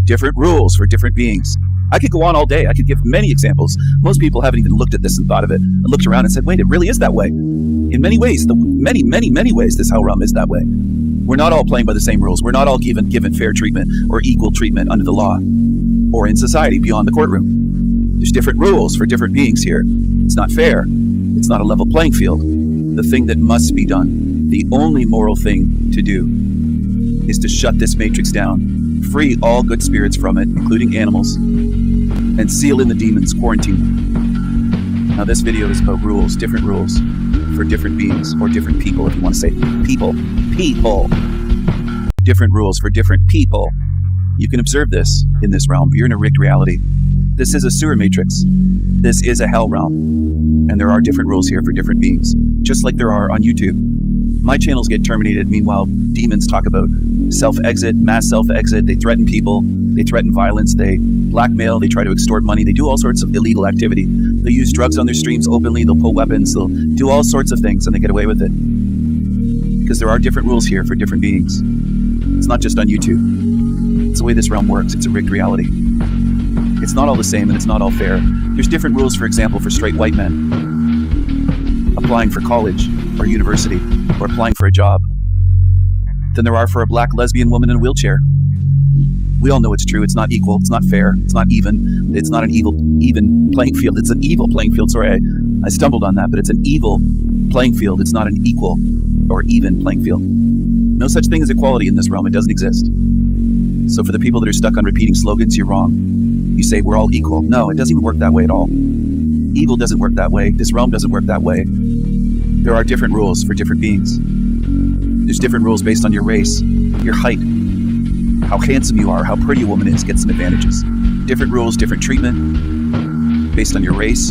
different rules for different beings. I could go on all day. I could give many examples. Most people haven't even looked at this and thought of it and looked around and said, wait, it really is that way. In many ways, many ways, this hell realm is that way. We're not all playing by the same rules. We're not all given fair treatment or equal treatment under the law or in society beyond the courtroom. There's different rules for different beings here. It's not fair. It's not a level playing field. The thing that must be done, the only moral thing to do, is to shut this matrix down, free all good spirits from it, including animals, and seal in the demons, quarantine them. Now this video is about rules, different rules for different beings, or different people, if you want to say people. Different rules for different people. You can observe this in this realm. You're in a rigged reality. This is a sewer matrix. This is a hell realm. And there are different rules here for different beings, just like there are on YouTube. My channels get terminated. Meanwhile, demons talk about self-exit, mass self-exit. They threaten people. They threaten violence. They blackmail. They try to extort money. They do all sorts of illegal activity. They use drugs on their streams openly. They'll pull weapons. They'll do all sorts of things, and they get away with it. Because there are different rules here for different beings. It's not just on YouTube. It's the way this realm works. It's a rigged reality. It's not all the same, and it's not all fair. There's different rules, for example, for straight white men applying for college or university or applying for a job than there are for a black lesbian woman in a wheelchair. We all know it's true. It's not equal. It's not fair. It's not even. It's not an even playing field. It's an evil playing field. Sorry, I stumbled on that, but it's an evil playing field. It's not an equal or even playing field. No such thing as equality in this realm. It doesn't exist. So for the people that are stuck on repeating slogans, you're wrong. You say we're all equal. No, it doesn't even work that way at all. Evil doesn't work that way. This realm doesn't work that way. There are different rules for different beings. There's different rules based on your race, your height, how handsome you are, how pretty a woman is, get some advantages. Different rules, different treatment based on your race.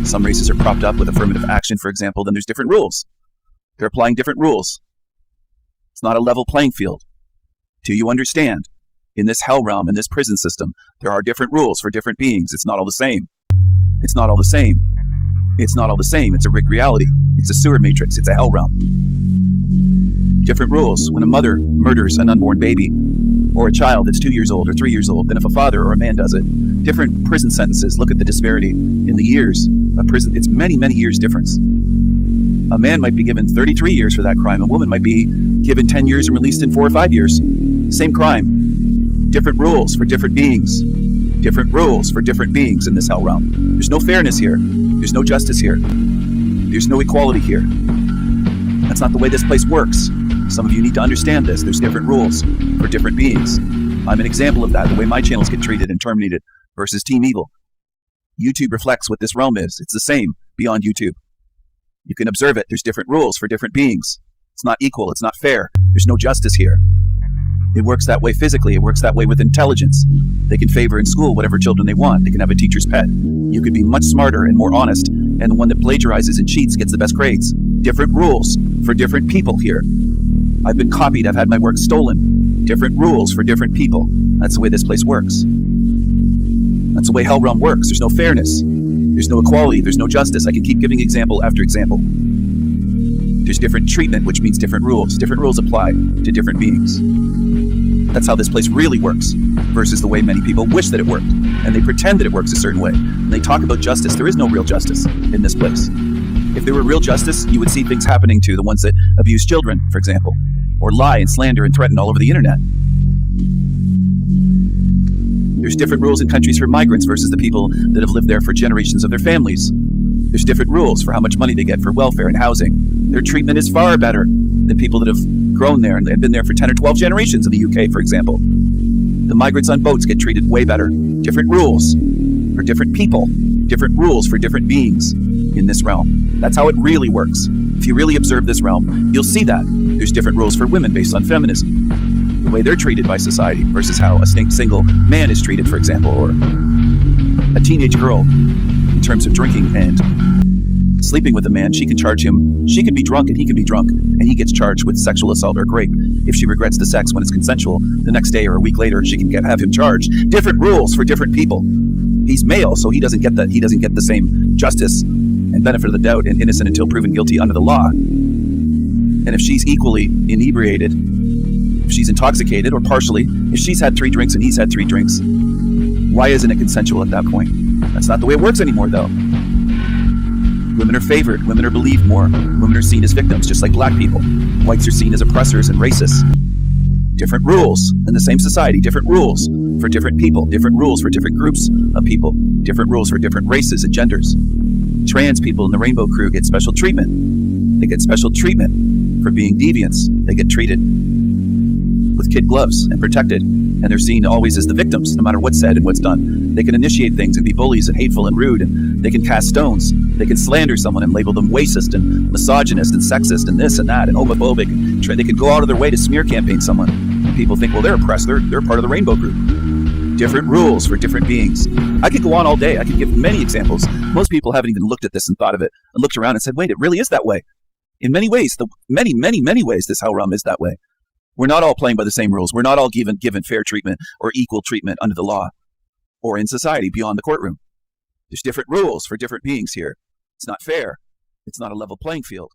Some races are propped up with affirmative action, for example, then there's different rules. They're applying different rules. It's not a level playing field. Do you understand? In this hell realm, in this prison system, there are different rules for different beings. It's not all the same. It's not all the same. It's not all the same. It's a rigged reality. It's a sewer matrix. It's a hell realm. Different rules when a mother murders an unborn baby or a child that's 2 years old or 3 years old than if a father or a man does it. Different prison sentences. Look at the disparity in the years of prison. It's many, many years difference. A man might be given 33 years for that crime. A woman might be given 10 years and released in 4 or 5 years. Same crime. Different rules for different beings. Different rules for different beings in this hell realm. There's no fairness here. There's no justice here. There's no equality here. That's not the way this place works. Some of you need to understand this. There's different rules for different beings. I'm an example of that, the way my channels get treated and terminated versus Team Evil. YouTube reflects what this realm is. It's the same beyond YouTube. You can observe it. There's different rules for different beings. It's not equal. It's not fair. There's no justice here. It works that way physically. It works that way with intelligence. They can favor in school whatever children they want. They can have a teacher's pet. You could be much smarter and more honest, and the one that plagiarizes and cheats gets the best grades. Different rules for different people here. I've been copied. I've had my work stolen. Different rules for different people. That's the way this place works. That's the way Hell Realm works. There's no fairness. There's no equality. There's no justice. I can keep giving example after example. There's different treatment, which means different rules. Different rules apply to different beings. That's how this place really works, versus the way many people wish that it worked. And they pretend that it works a certain way. And they talk about justice. There is no real justice in this place. If there were real justice, you would see things happening to the ones that abuse children, for example, or lie and slander and threaten all over the internet. There's different rules in countries for migrants versus the people that have lived there for generations of their families. There's different rules for how much money they get for welfare and housing. Their treatment is far better than people that have grown there and been there for 10 or 12 generations in the UK, for example. The migrants on boats get treated way better. Different rules for different people. Different rules for different beings in this realm. That's how it really works. If you really observe this realm, you'll see that. There's different rules for women based on feminism. The way they're treated by society versus how a single man is treated, for example, or a teenage girl in terms of drinking and sleeping with a man. She can charge him. She can be drunk and he can be drunk, and he gets charged with sexual assault or rape. If she regrets the sex when it's consensual, the next day or a week later, she can have him charged. Different rules for different people. He's male, so he doesn't get the same justice and benefit of the doubt and innocent until proven guilty under the law. And if she's equally inebriated if she's intoxicated or partially, if she's had 3 drinks and he's had 3 drinks, why isn't it consensual at that point? That's not the way it works anymore, though. Women are favored. Women are believed more. Women are seen as victims, just like black people. Whites are seen as oppressors and racists. Different rules in the same society, different rules for different people, different rules for different groups of people, different rules for different races and genders. Trans people in the rainbow crew get special treatment. They get special treatment for being deviants. They get treated with kid gloves and protected, and they're seen always as the victims, no matter what's said and what's done. They can initiate things and be bullies and hateful and rude, and they can cast stones. They can slander someone and label them racist and misogynist and sexist and this and that and homophobic. And they can go out of their way to smear campaign someone. And people think, well, they're oppressed. They're part of the rainbow group. Different rules for different beings. I could go on all day. I could give many examples. Most people haven't even looked at this and thought of it and looked around and said, wait, it really is that way. In many ways, many ways, this hell realm is that way. We're not all playing by the same rules. We're not all given fair treatment or equal treatment under the law or in society beyond the courtroom. There's different rules for different beings here. It's not fair. It's not a level playing field.